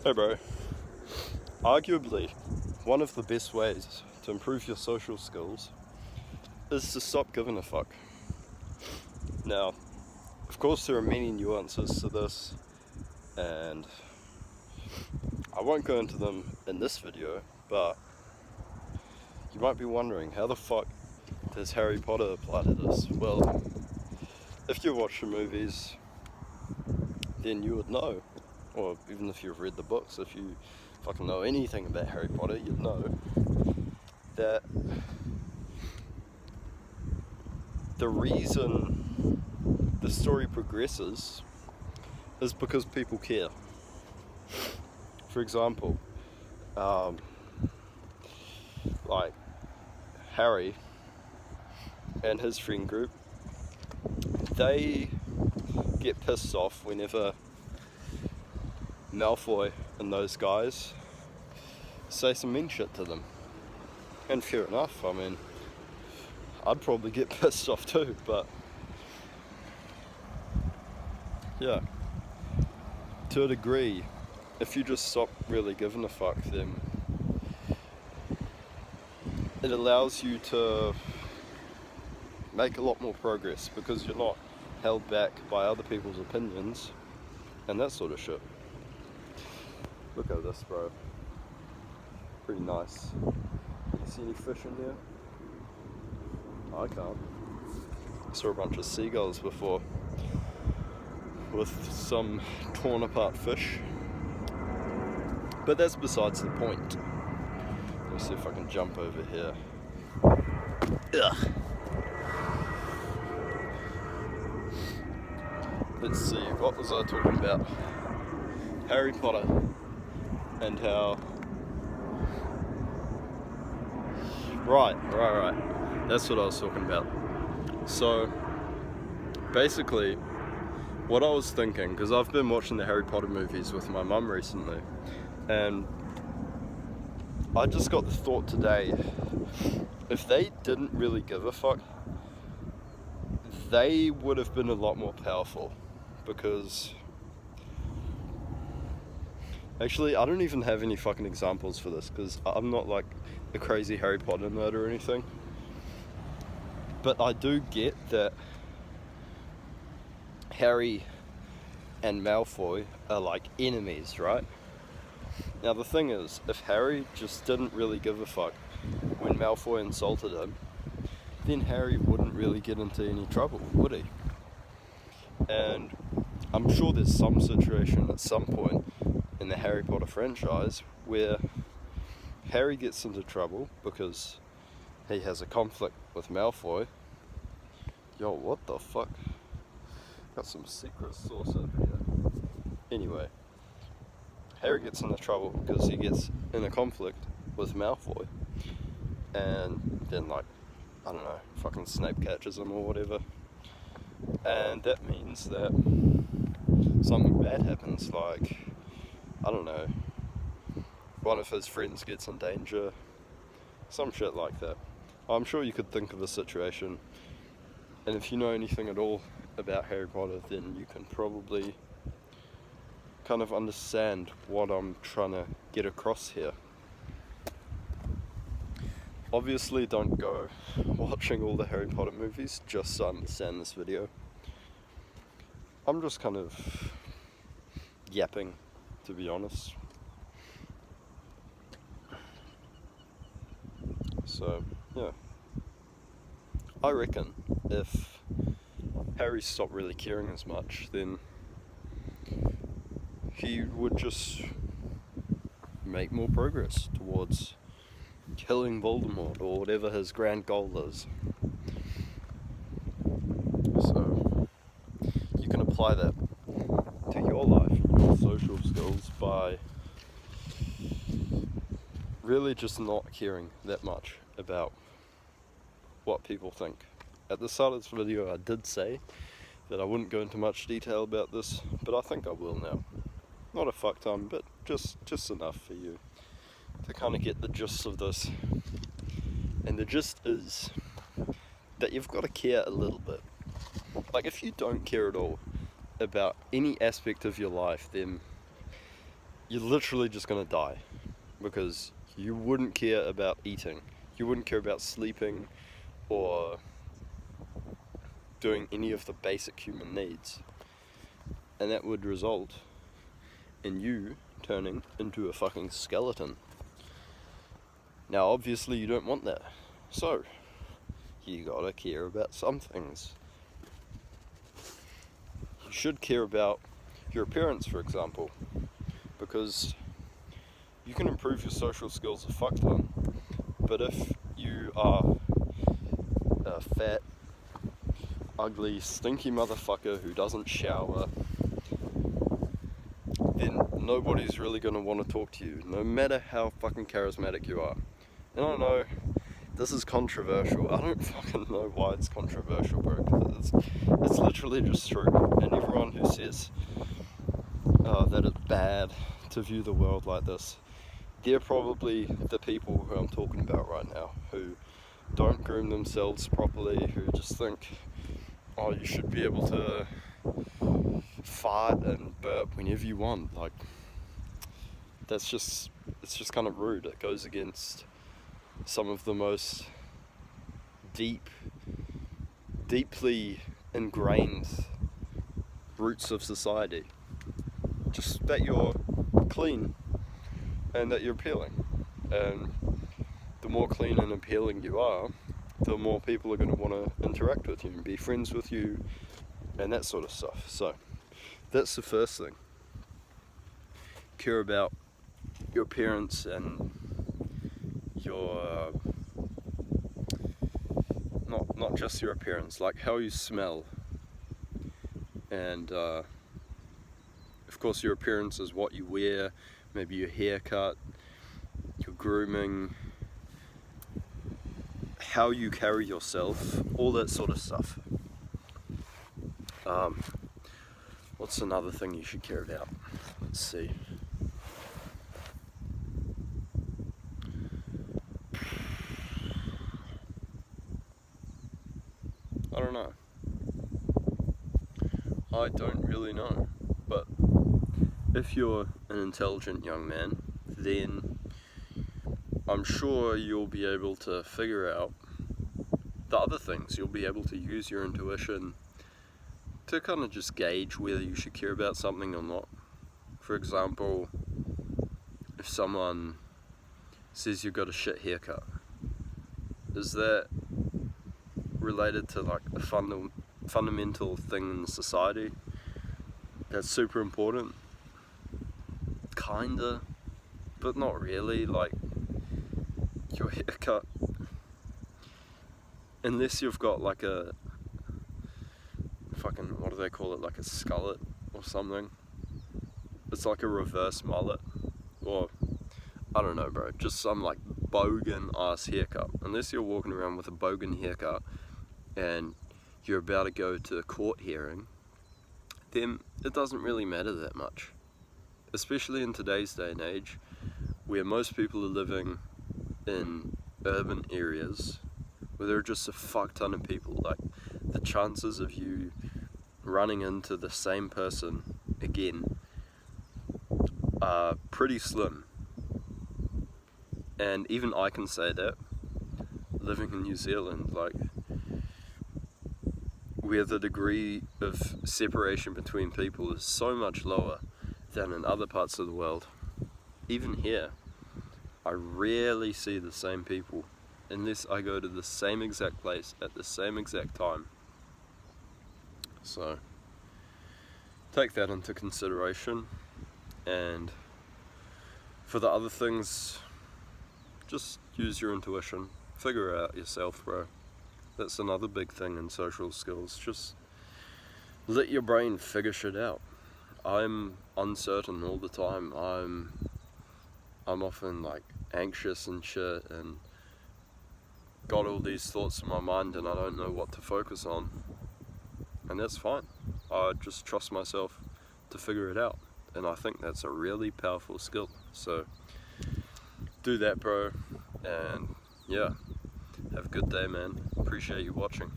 Hey bro, arguably one of the best ways to improve your social skills is to stop giving a fuck. Now, of course there are many nuances to this and I won't go into them in this video, but you might be wondering, how the fuck does Harry Potter apply to this? Well, if you watch the movies, then you would know, or even if you've read the books, if you fucking know anything about Harry Potter, you'd know that the reason the story progresses is because people care. For example, like Harry and his friend group, they get pissed off whenever Malfoy and those guys say some mean shit to them. And fair enough, I mean, I'd probably get pissed off too, but yeah, to a degree, if you just stop really giving a fuck, then it allows you to make a lot more progress because you're not held back by other people's opinions and that sort of shit. Look at this, bro. Pretty nice. You see any fish in there? I can't. I saw a bunch of seagulls before with some torn apart fish. But that's besides the point. Let me see if I can jump over here. Ugh. Let's see, what was I talking about? Harry Potter and how... Right. That's what I was talking about. So, basically, what I was thinking, because I've been watching the Harry Potter movies with my mum recently, and I just got the thought today, if they didn't really give a fuck, they would have been a lot more powerful, because actually I don't even have any fucking examples for this, because I'm not like a crazy Harry Potter nerd or anything, but I do get that Harry and Malfoy are like enemies, right? Now the thing is, if Harry just didn't really give a fuck when Malfoy insulted him, then Harry wouldn't really get into any trouble, would he? And I'm sure there's some situation at some point in the Harry Potter franchise where Harry gets into trouble because he has a conflict with Malfoy. Yo, what the fuck? Got some secret sauce over here. Anyway, Harry gets into trouble because he gets in a conflict with Malfoy. And then, like, I don't know, fucking Snape catches him or whatever. And that means that something bad happens, like, I don't know, one of his friends gets in danger, some shit like that. I'm sure you could think of a situation, and if you know anything at all about Harry Potter, then you can probably kind of understand what I'm trying to get across here. Obviously don't go watching all the Harry Potter movies just to understand this video. I'm just kind of yapping, to be honest. So, yeah. I reckon if Harry stopped really caring as much, then he would just make more progress towards killing Voldemort or whatever his grand goal is. So, you can apply that to your life, your social skills, by really just not caring that much about what people think. At the start of this video I did say that I wouldn't go into much detail about this, but I think I will now. Not a fuck ton, but just enough for you to kind of get the gist of this. And the gist is that you've got to care a little bit. Like, if you don't care at all about any aspect of your life, then you're literally just gonna die, because you wouldn't care about eating, you wouldn't care about sleeping, or doing any of the basic human needs, and that would result in you turning into a fucking skeleton. Now obviously you don't want that, so you gotta care about some things. You should care about your appearance, for example, because you can improve your social skills a fuck ton, but if you are a fat, ugly, stinky motherfucker who doesn't shower, then nobody's really going to want to talk to you, no matter how fucking charismatic you are. And I know this is controversial. I don't fucking know why it's controversial, bro, because it's literally just true. And everyone who says that it's bad to view the world like this, they're probably the people who I'm talking about right now, who don't groom themselves properly, who just think, oh, you should be able to fart and burp whenever you want. Like, it's just kind of rude. It goes against some of the most deeply ingrained roots of society. Just that you're clean and that you're appealing. And the more clean and appealing you are, the more people are going to want to interact with you and be friends with you and that sort of stuff. So that's the first thing. Care about your appearance and your not just your appearance, like how you smell, and of course your appearance is what you wear, maybe your haircut, your grooming, how you carry yourself, all that sort of stuff. What's another thing you should care about? Let's see. I don't know. I don't really know. But if you're an intelligent young man, then I'm sure you'll be able to figure out the other things. You'll be able to use your intuition to kind of just gauge whether you should care about something or not. For example, if someone says you've got a shit haircut, is that related to like a fundamental thing in society that's super important? Kinda, but not really. Like, your haircut, unless you've got like a fucking, what do they call it, like a skullet or something, it's like a reverse mullet, or I don't know, bro, just some like bogan ass haircut. Unless you're walking around with a bogan haircut and you're about to go to a court hearing, then it doesn't really matter that much. Especially in today's day and age, where most people are living in urban areas where there are just a fuck ton of people. Like, the chances of you running into the same person again are pretty slim. And even I can say that, living in New Zealand, like, where the degree of separation between people is so much lower than in other parts of the world. Even here, I rarely see the same people unless I go to the same exact place at the same exact time. So take that into consideration, and for the other things, just use your intuition, figure it out yourself, bro. That's another big thing in social skills. Just let your brain figure shit out. I'm uncertain all the time. I'm often like anxious and shit, and got all these thoughts in my mind, and I don't know what to focus on. And that's fine. I just trust myself to figure it out. And I think that's a really powerful skill. So do that, bro. And yeah, have a good day, man. Appreciate you watching.